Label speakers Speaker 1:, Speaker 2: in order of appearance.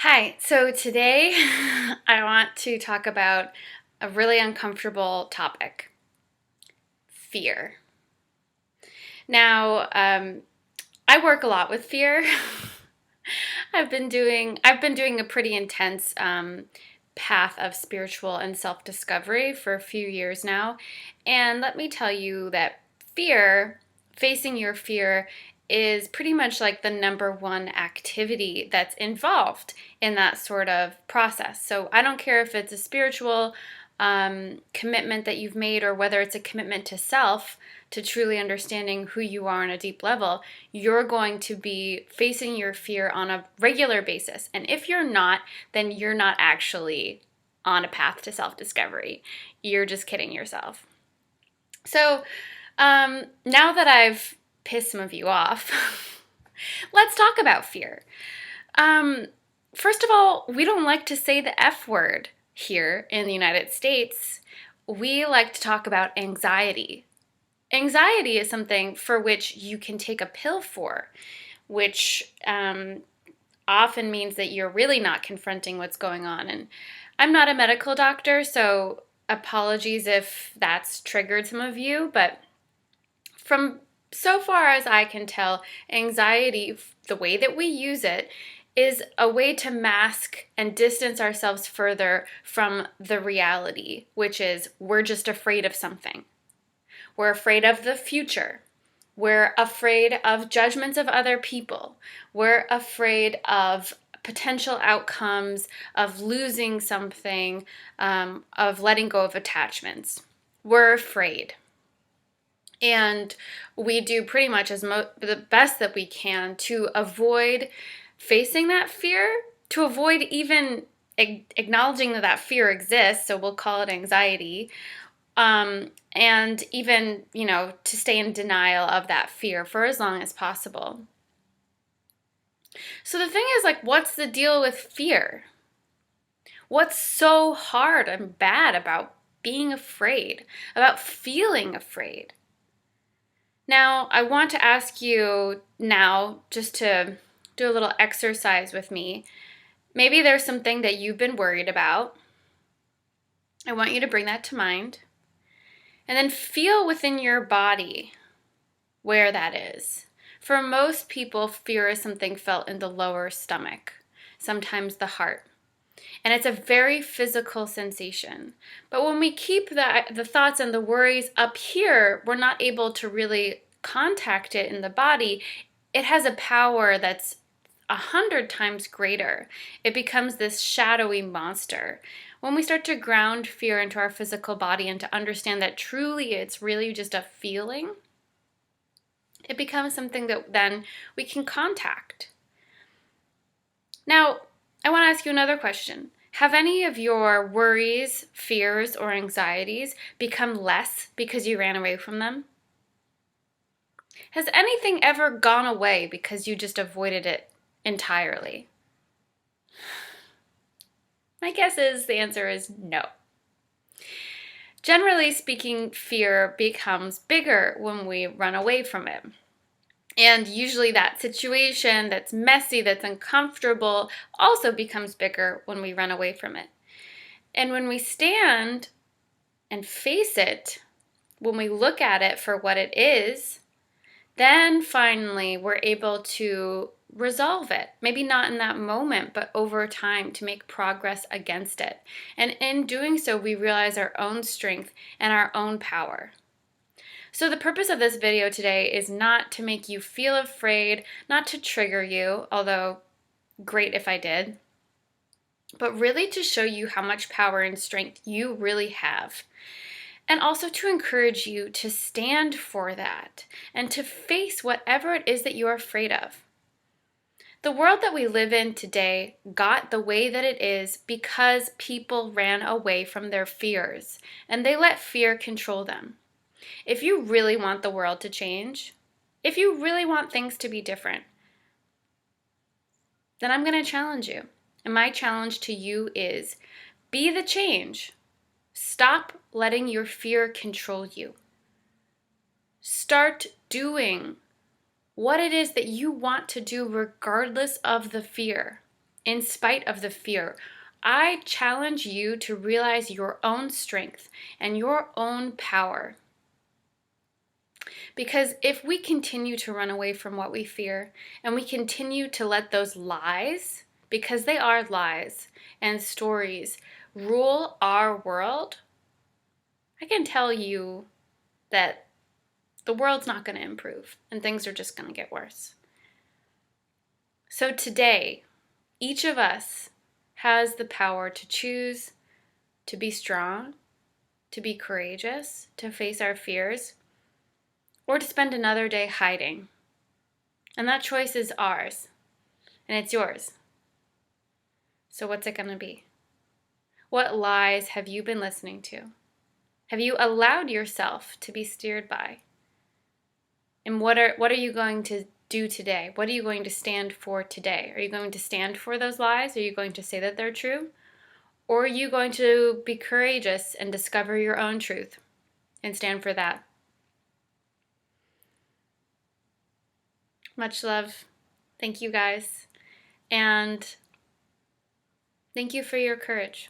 Speaker 1: Hi, so today I want to talk about a really uncomfortable topic, fear. Now, I work a lot with fear. I've been doing a pretty intense path of spiritual and self-discovery for a few years now. And let me tell you that fear, facing your fear, is pretty much like the number one activity that's involved in that sort of process. So I don't care if it's a spiritual commitment that you've made or whether it's a commitment to self, to truly understanding who you are on a deep level, you're going to be facing your fear on a regular basis. And if you're not, then you're not actually on a path to self-discovery. You're just kidding yourself. So now that I've pissed some of you off, let's talk about fear. First of all, we don't like to say the F word here in the United States. We like to talk about anxiety. Anxiety is something for which you can take a pill for, which often means that you're really not confronting what's going on. And I'm not a medical doctor, so apologies if that's triggered some of you, but from so far as I can tell, anxiety, the way that we use it, is a way to mask and distance ourselves further from the reality, which is we're just afraid of something. We're afraid of the future. We're afraid of judgments of other people. We're afraid of potential outcomes, of losing something, of letting go of attachments. We're afraid. And we do pretty much the best that we can to avoid facing that fear, to avoid even acknowledging that that fear exists. So we'll call it anxiety. And even, to stay in denial of that fear for as long as possible. So the thing is, what's the deal with fear? What's so hard and bad about being afraid, about feeling afraid? Now, I want to ask you now, just to do a little exercise with me. Maybe there's something that you've been worried about. I want you to bring that to mind. And then feel within your body where that is. For most people, fear is something felt in the lower stomach, sometimes the heart. And it's a very physical sensation. But when we keep the thoughts and the worries up here, we're not able to really contact it in the body. It has a power that's 100 times greater. It becomes this shadowy monster. When we start to ground fear into our physical body and to understand that truly it's really just a feeling, it becomes something that then we can contact. Now, I want to ask you another question. Have any of your worries, fears, or anxieties become less because you ran away from them? Has anything ever gone away because you just avoided it entirely? My guess is the answer is no. Generally speaking, fear becomes bigger when we run away from it. And usually that situation that's messy, that's uncomfortable, also becomes bigger when we run away from it. And when we stand and face it, when we look at it for what it is, then finally we're able to resolve it. Maybe not in that moment, but over time to make progress against it. And in doing so, we realize our own strength and our own power. So the purpose of this video today is not to make you feel afraid, not to trigger you, although great if I did, but really to show you how much power and strength you really have. And also to encourage you to stand for that and to face whatever it is that you are afraid of. The world that we live in today got the way that it is because people ran away from their fears and they let fear control them. If you really want the world to change, if you really want things to be different, then I'm going to challenge you. And my challenge to you is be the change. Stop letting your fear control you. Start doing what it is that you want to do regardless of the fear. in spite of the fear. I challenge you to realize your own strength and your own power. Because if we continue to run away from what we fear and we continue to let those lies, because they are lies and stories, rule our world, I can tell you that the world's not going to improve and things are just going to get worse. So today, each of us has the power to choose to be strong, to be courageous, to face our fears, or to spend another day hiding. And that choice is ours, and it's yours. So what's it going to be? What lies have you been listening to? Have you allowed yourself to be steered by? And what are you going to do today? What are you going to stand for today? Are you going to stand for those lies? Are you going to say that they're true? Or are you going to be courageous and discover your own truth and stand for that? Much love. Thank you guys. And thank you for your courage.